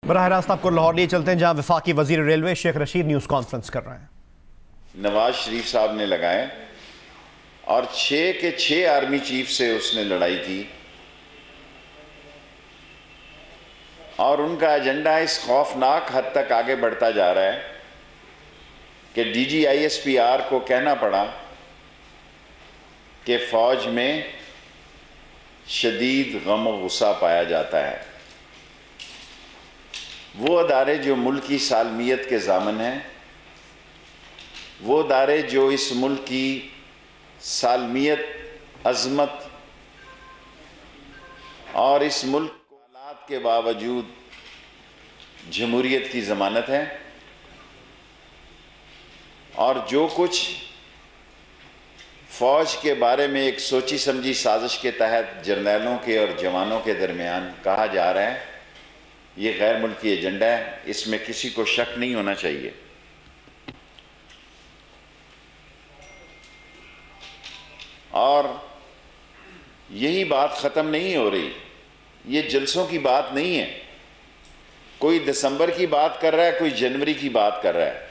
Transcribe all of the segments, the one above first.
बराह रास्त आपको लाहौर लिए चलते हैं, जहां वफाकी वजीर railway Sheikh Rashid news conference कर रहे हैं। नवाज शरीफ साहब ने लगाए और 6 के 6 आर्मी चीफ से उसने लड़ाई की और उनका एजेंडा इस खौफनाक हद तक आगे बढ़ता जा रहा है कि DGISPR को कहना पड़ा कि फ़ौज में शदीद गम और गुस्सा पाया जाता है। वो अदारे जो मुल्क की सालमियत के ज़ामन हैं, वो अदारे जो इस मुल्क की सालमियत, अज़मत और इस मुल्क को हालात के बावजूद जमहूरियत की ज़मानत है, और जो कुछ फ़ौज के बारे में एक सोची समझी साजिश के तहत जर्नैलों के और जवानों के दरमियान कहा जा रहा है, ये गैर मुल्की एजेंडा है। इसमें किसी को शक नहीं होना चाहिए। और यही बात ख़त्म नहीं हो रही। ये जलसों की बात नहीं है। कोई दिसंबर की बात कर रहा है, कोई जनवरी की बात कर रहा है।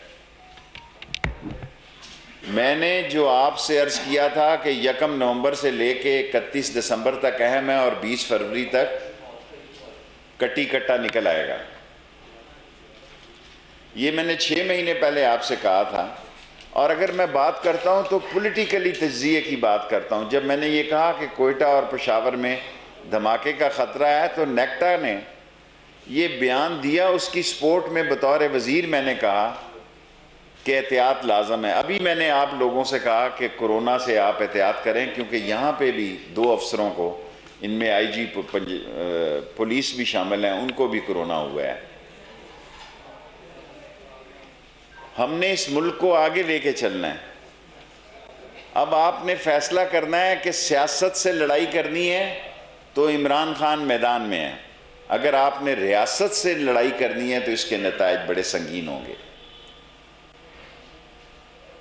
मैंने जो आपसे अर्ज़ किया था कि 1 नवंबर से लेके 31 दिसंबर तक अहम है और 20 फरवरी तक कटी कट्टा निकल आएगा, ये मैंने 6 महीने पहले आपसे कहा था। और अगर मैं बात करता हूं तो पॉलिटिकली तज्ज़िये की बात करता हूं। जब मैंने ये कहा कि कोयटा और पेशावर में धमाके का ख़तरा है, तो नेक्टा ने ये बयान दिया, उसकी सपोर्ट में बतौर वज़ीर मैंने कहा कि एहतियात लाजम है। अभी मैंने आप लोगों से कहा कि कोरोना से आप एहतियात करें, क्योंकि यहाँ पे भी 2 अफसरों को, इनमें IG पुलिस भी शामिल हैं, उनको भी कोरोना हुआ है। हमने इस मुल्क को आगे लेके चलना है। अब आपने फैसला करना है कि सियासत से लड़ाई करनी है तो इमरान खान मैदान में है। अगर आपने रियासत से लड़ाई करनी है तो इसके नतायज बड़े संगीन होंगे।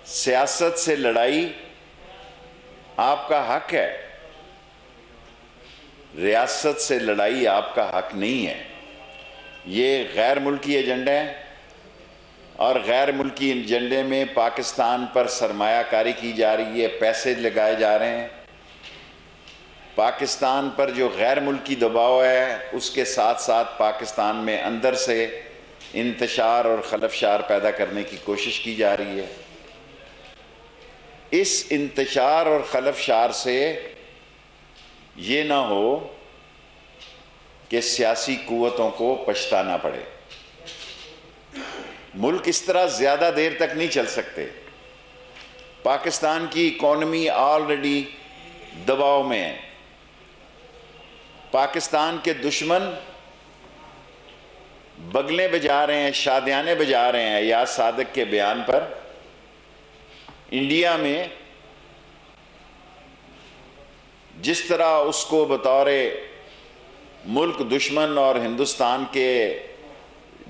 सियासत से लड़ाई आपका हक है, रियासत से लड़ाई आपका हक नहीं है। ये गैर मुल्की एजेंडा है और गैर मुल्की एजेंडे में पाकिस्तान पर सरमायाकारी की जा रही है, पैसे लगाए जा रहे हैं। पाकिस्तान पर जो गैर मुल्की दबाव है, उसके साथ साथ पाकिस्तान में अंदर से इंतशार और खलफशार पैदा करने की कोशिश की जा रही है। इस इंतशार और खलफशार से ये ना हो कि सियासी कुव्वतों को पछताना पड़े। मुल्क इस तरह ज़्यादा देर तक नहीं चल सकते। पाकिस्तान की इकॉनमी ऑलरेडी दबाव में है। पाकिस्तान के दुश्मन बगलें बजा रहे हैं, शादियाने बजा रहे हैं याद सादक के बयान पर। इंडिया में जिस तरह उसको बतौर मुल्क दुश्मन और हिंदुस्तान के,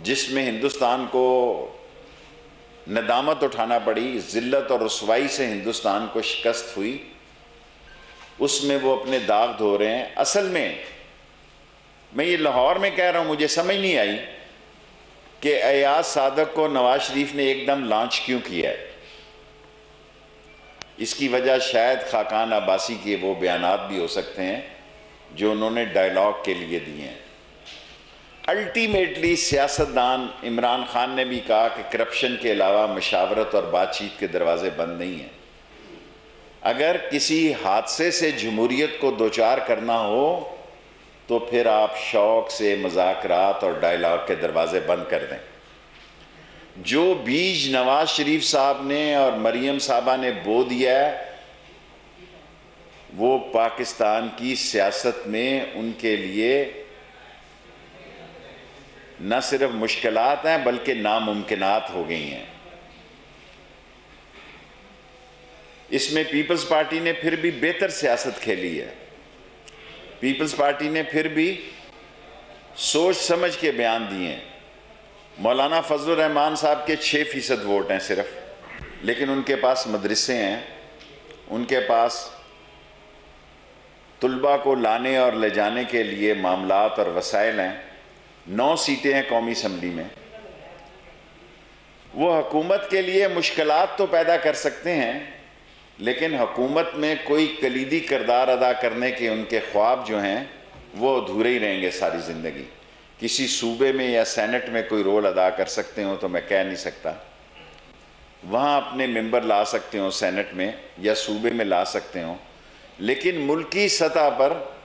जिसमें हिंदुस्तान को नदामत उठाना पड़ी, ज़िल्लत और रुसवाई से हिंदुस्तान को शिकस्त हुई, उसमें वो अपने दाग धो रहे हैं। असल में मैं ये लाहौर में कह रहा हूँ, मुझे समझ नहीं आई कि अयाज सादक को नवाज शरीफ ने एकदम लॉन्च क्यों किया है। इसकी वजह शायद खाकान अब्बासी के वो बयानात भी हो सकते हैं जो उन्होंने डायलॉग के लिए दिए हैं। अल्टीमेटली सियासतदान इमरान खान ने भी कहा कि करप्शन के अलावा मशावरत और बातचीत के दरवाजे बंद नहीं हैं। अगर किसी हादसे से जमहूरियत को दोचार करना हो तो फिर आप शौक से मुज़ाकरात और डायलॉग के दरवाजे बंद कर दें। जो बीज नवाज शरीफ साहब ने और मरियम साहबा ने बो दिया है, वो पाकिस्तान की सियासत में उनके लिए न सिर्फ मुश्किलात हैं बल्कि नामुमकिनात हो गई हैं। इसमें पीपल्स पार्टी ने फिर भी बेहतर सियासत खेली है। पीपल्स पार्टी ने फिर भी सोच समझ के बयान दिए हैं। मौलाना फजलुर रहमान साहब के 6% वोट हैं सिर्फ, लेकिन उनके पास मदरसे हैं, उनके पास तुलबा को लाने और ले जाने के लिए मामलात और वसाइल हैं। 9 सीटें हैं कौमी असम्बली में, वो हुकूमत के लिए मुश्किलात तो पैदा कर सकते हैं, लेकिन हुकूमत में कोई कलीदी किरदार अदा करने के उनके ख्वाब जो हैं वो अधूरे ही रहेंगे सारी ज़िंदगी। किसी सूबे में या सेनेट में कोई रोल अदा कर सकते हो तो मैं कह नहीं सकता, वहाँ अपने मेंबर ला सकते हो सेनेट में या सूबे में ला सकते हो, लेकिन मुल्की सतह पर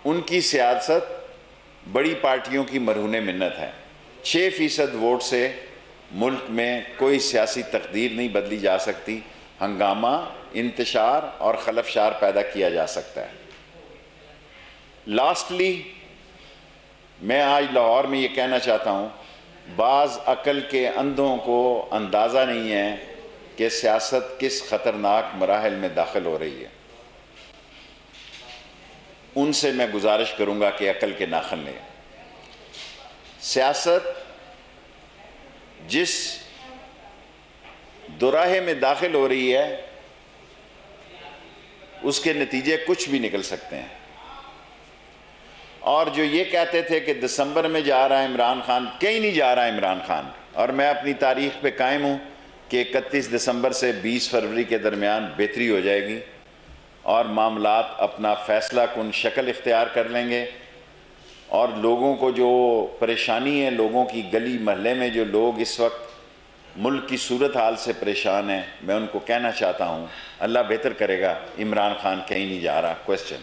उनकी सियासत बड़ी पार्टियों की मरहूने मिन्नत है। 6% वोट से मुल्क में कोई सियासी तकदीर नहीं बदली जा सकती, हंगामा, इंतशार और खलफशार पैदा किया जा सकता है। लास्टली मैं आज लाहौर में ये कहना चाहता हूँ, बाज़ अकल के अंधों को अंदाज़ा नहीं है कि सियासत किस ख़तरनाक मराहल में दाखिल हो रही है। उनसे मैं गुजारिश करूँगा कि अकल के नाखन लें। सियासत जिस दुराहे में दाखिल हो रही है उसके नतीजे कुछ भी निकल सकते हैं। और जो ये कहते थे कि दिसंबर में जा रहा है इमरान खान, कहीं नहीं जा रहा है इमरान खान, और मैं अपनी तारीख पे कायम हूँ कि 31 दिसंबर से 20 फरवरी के दरमियान बेहतरी हो जाएगी और मामलात अपना फ़ैसला कुन शक्ल इख्तियार कर लेंगे। और लोगों को जो परेशानी है, लोगों की गली महल्ले में जो लोग इस वक्त मुल्क की सूरत हाल से परेशान हैं, मैं उनको कहना चाहता हूँ अल्लाह बेहतर करेगा, इमरान खान कहीं नहीं जा रहा। क्वेश्चन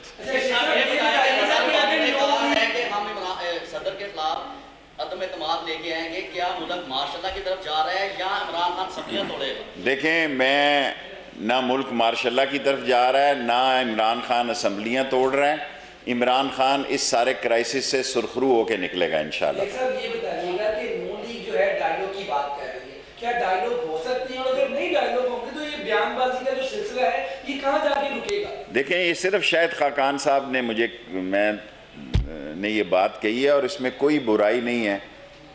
लेके आएंगे, क्या मुल्क मार्शल की तरफ जा रहा है या इमरान खान सब्जियां तोड़ेगा? देखें, मैं ना मुल्क मार्शल की तरफ जा रहा है, ना इमरान खान असम्बलियाँ तोड़ रहा है। इमरान खान इस सारे क्राइसिस से सुरखरू होकर निकलेगा इंशाल्लाह। सर ये बताइएगा कि नून लीग जो है डायलॉग की बात कर रही है, क्या डायलॉग हो सकती है? और अगर नहीं डायलॉग होंगे तो ये बयानबाजी का जो सिलसिला है ये कहाँ जाके रुकेगा? देखें, ये सिर्फ शायद खाकान साहब ने मैंने ये बात कही है और इसमें कोई बुराई नहीं है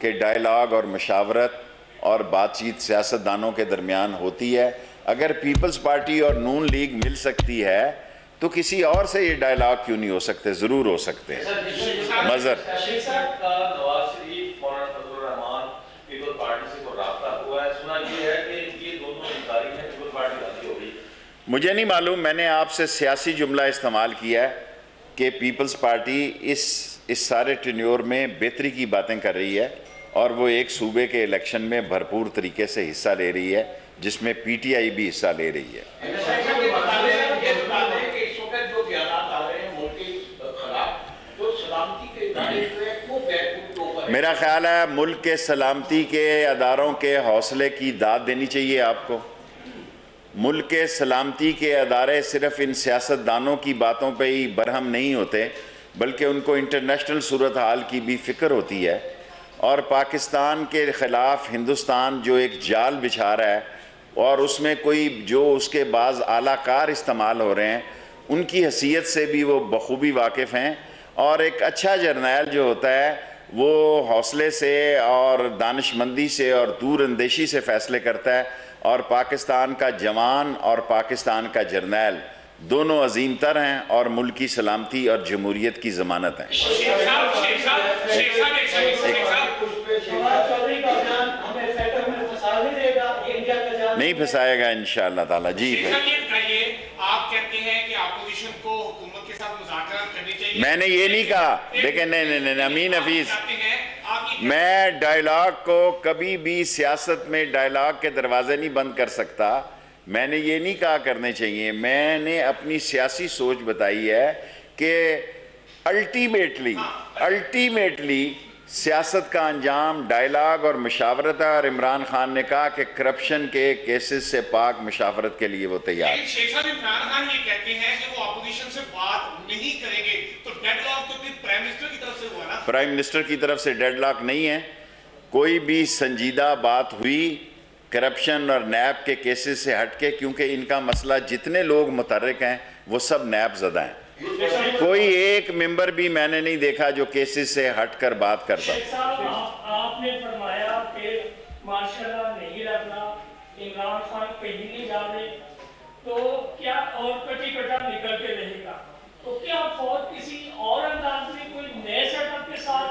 कि डायलॉग और मशावरत और बातचीत सियासतदानों के दरमियान होती है। अगर पीपल्स पार्टी और नून लीग मिल सकती है तो किसी और से ये डायलॉग क्यों नहीं हो सकते? ज़रूर हो सकते हैं। मज़र मुझे नहीं मालूम, मैंने आपसे सियासी जुमला इस्तेमाल किया है कि पीपल्स पार्टी इस सारे टेन्योर में बेहतरी की बातें कर रही है और वो एक सूबे के इलेक्शन में भरपूर तरीके से हिस्सा ले रही है, जिसमें पीटीआई भी हिस्सा ले रही है। मेरा ख्याल है मुल्क के सलामती के अदारों के हौसले की दाद देनी चाहिए आपको। मुल्क के सलामती के अदारे सिर्फ इन सियासतदानों की बातों पे ही बरहम नहीं होते, बल्कि उनको इंटरनेशनल सूरत हाल की भी फ़िक्र होती है। और पाकिस्तान के ख़िलाफ़ हिंदुस्तान जो एक जाल बिछा रहा है और उसमें कोई जो उसके बाज़ आलाकार इस्तेमाल हो रहे हैं, उनकी हैसियत से भी वो बखूबी वाकिफ़ हैं। और एक अच्छा जर्नैल जो होता है वो हौसले से और दानिशमंदी से और दूर अंदेशी से फ़ैसले करता है, और पाकिस्तान का जवान और पाकिस्तान का जर्नैल दोनों अजीम तर हैं और मुल्क की सलामती और जमहूरियत की ज़मानत हैं। नहीं फंसाएगा इंशाअल्लाह ताला। जी आप कहते हैं कि अपोजिशन को हुकूमत के साथ मुज़ाकरात करनी चाहिए। मैंने ये नहीं कहा, लेकिन नहीं अमीन हफीज, मैं डायलॉग को कभी भी सियासत में डायलॉग के दरवाजे नहीं बंद कर सकता। मैंने ये नहीं कहा करने चाहिए, मैंने अपनी सियासी सोच बताई है कि अल्टीमेटली सियासत का अंजाम डायलॉग और मशावरत है। और इमरान खान ने कहा कि करप्शन के केसेस से पाक मशावरत के लिए वो तैयार है। शेख साहब, इमरान खान ये कहते हैं कि वो अपोजिशन से बात नहीं करेंगे, तो डेडलॉक तो फिर प्राइम मिनिस्टर की तरफ से हुआ ना? प्राइम मिनिस्टर की तरफ से डेडलॉक नहीं है। कोई भी संजीदा बात हुई करप्शन और नैब के केसेस से हटके, क्योंकि इनका मसला जितने लोग मुतर्रिक हैं वो सब नैब ज़दा हैं। कोई एक मेंबर भी मैंने नहीं देखा जो केसेस से हटकर बात करता। आपने फरमाया कि माशाल्लाह नहीं लगना, इमरान खान कहीं नहीं जा रहे, तो क्या और कटी कटा निकल के रहेगा? तो क्या फौज किसी और अंदाज में कोई नए सेटअप के साथ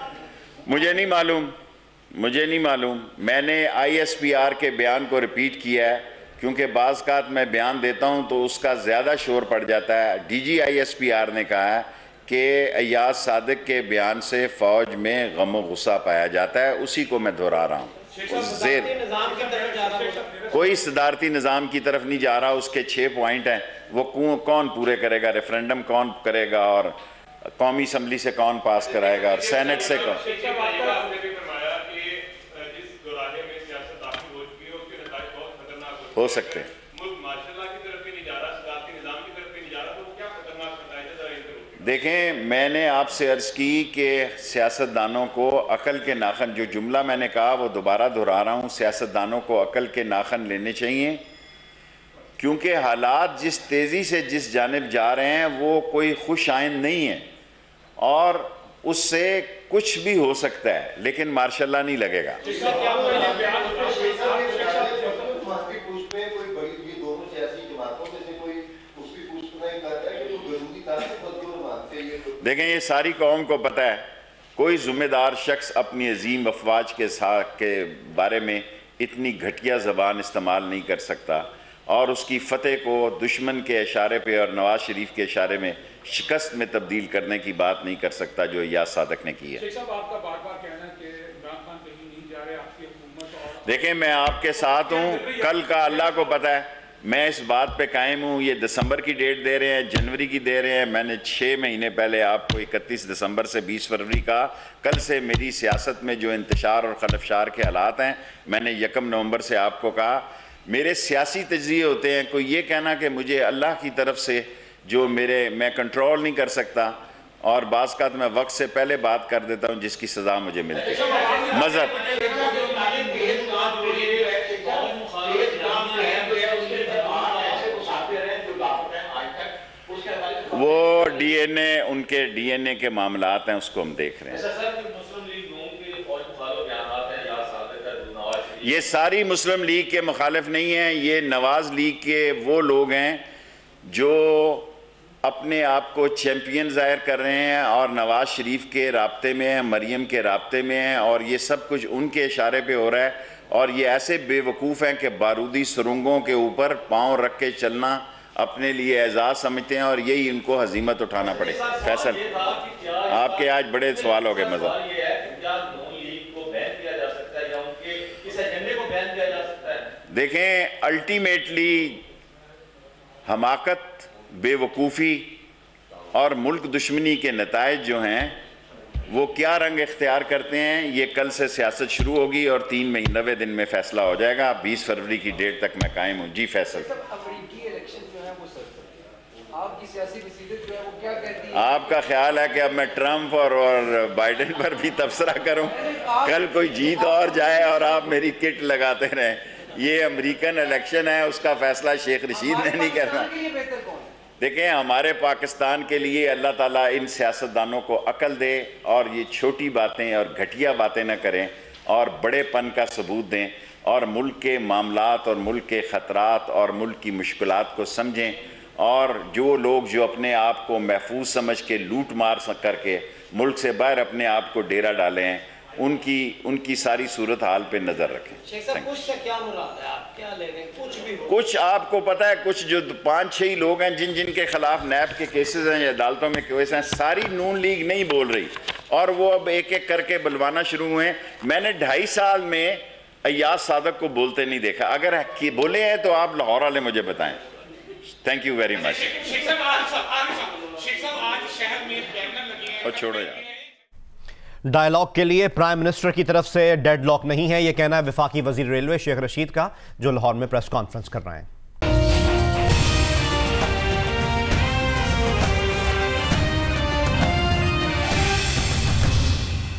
मुझे नहीं मालूम। मैंने ISPR के बयान को रिपीट किया है, क्योंकि बाज़ मैं बयान देता हूं तो उसका ज़्यादा शोर पड़ जाता है। DG ISPR ने कहा है कि अय्याज सादिक के बयान से फ़ौज में गम गुस्सा पाया जाता है, उसी को मैं दोहरा रहा हूँ। कोई सदारती निज़ाम की तरफ नहीं जा रहा। उसके 6 पॉइंट हैं, वो कौन पूरे करेगा? रेफरेंडम कौन करेगा, और कौमी असम्बली से कौन पास कराएगा, और सेनेट से कौन? हो सकते हैं। देखें, मैंने आपसे अर्ज़ की कि सियासतदानों को अकल के नाखन, जो जुमला मैंने कहा वो दोबारा दोहरा रहा हूँ, सियासतदानों को अकल के नाखन लेने चाहिए, क्योंकि हालात जिस तेज़ी से जिस जानिब जा रहे हैं वो कोई खुश आइंद नहीं है, और उससे कुछ भी हो सकता है, लेकिन मार्शल्ला नहीं लगेगा। देखें, ये सारी कौम को पता है, कोई ज़िम्मेदार शख्स अपनी अजीम अफवाज के साथ के बारे में इतनी घटिया ज़बान इस्तेमाल नहीं कर सकता, और उसकी फ़तेह को दुश्मन के इशारे पे और नवाज शरीफ के इशारे में शिकस्त में तब्दील करने की बात नहीं कर सकता जो अय्याज सादिक ने की है। देखें, मैं आपके साथ हूँ, कल का अल्लाह को पता है। मैं इस बात पे कायम हूँ। ये दिसंबर की डेट दे रहे हैं, जनवरी की दे रहे हैं। मैंने 6 महीने पहले आपको 31 दिसंबर से 20 फरवरी का, कल से मेरी सियासत में जो इंतशार और खलफशार के हालात हैं, मैंने 1 नवंबर से आपको कहा, मेरे सियासी तज्ज़िये होते हैं। कोई ये कहना कि मुझे अल्लाह की तरफ से जो मैं कंट्रोल नहीं कर सकता, और बाज़ का मैं वक्त से पहले बात कर देता हूँ जिसकी सज़ा मुझे मिलती है। मज़हब वो DNA, उनके DNA के मामलात हैं, उसको हम देख रहे हैं। ये सारी मुस्लिम लीग के मुखालिफ नहीं हैं, ये नवाज लीग के वो लोग हैं जो अपने आप को चैम्पियन ज़ाहिर कर रहे हैं और नवाज शरीफ के राब्ते में हैं, मरियम के राब्ते में हैं, और ये सब कुछ उनके इशारे पे हो रहा है। और ये ऐसे बेवकूफ़ हैं कि बारूदी सुरंगों के ऊपर पाँव रख के चलना अपने लिए एजाज़ समझते हैं, और यही इनको हजीमत उठाना पड़े। फैसल, आपके आज बड़े सवाल हो गए। मज़हब देखें, अल्टीमेटली हमाकत, बेवकूफ़ी और मुल्क दुश्मनी के नताइज जो हैं वो क्या रंग इख्तियार करते हैं, ये कल से सियासत शुरू होगी और 3 महीने दिन में फैसला हो जाएगा। 20 फरवरी की डेट तक मैं कायम हूँ। जी फैसल, आपका ख्याल है कि अब मैं ट्रंप और बाइडेन पर भी तबसरा करूं? कल कोई जीत और जाए और आप मेरी किट लगाते रहें। ये अमेरिकन इलेक्शन है, उसका फैसला शेख रशीद ने नहीं करना। देखें, हमारे पाकिस्तान के लिए अल्लाह ताला इन सियासतदानों को अकल दे और ये छोटी बातें और घटिया बातें न करें और बड़ेपन का सबूत दें, और मुल्क के मामलात और मुल्क के ख़तरात और मुल्क की मुश्किलात को समझें। और जो लोग जो अपने आप को महफूज समझ के लूट मार करके मुल्क से बाहर अपने आप को डेरा डाले हैं, उनकी सारी सूरत हाल पे नज़र रखें। कुछ से क्या मुराद है, आप क्या ले रहे हैं? कुछ भी हो। कुछ आपको पता है, कुछ जो 5-6 लोग हैं जिनके खिलाफ नैब के केसेस हैं, अदालतों में केस हैं, सारी नून लीग नहीं बोल रही, और वो अब एक एक करके बुलवाना शुरू हुए हैं। मैंने 2.5 साल में अय्याज सादिक को बोलते नहीं देखा। अगर बोले हैं तो आप लाहौर वाले मुझे बताएं। Thank you very much. और छोड़ो यार, डायलॉग के लिए प्राइम मिनिस्टर की तरफ से डेडलॉक नहीं है, यह कहना है वफाकी वजीर रेलवे शेख रशीद का, जो लाहौर में प्रेस कॉन्फ्रेंस कर रहे हैं।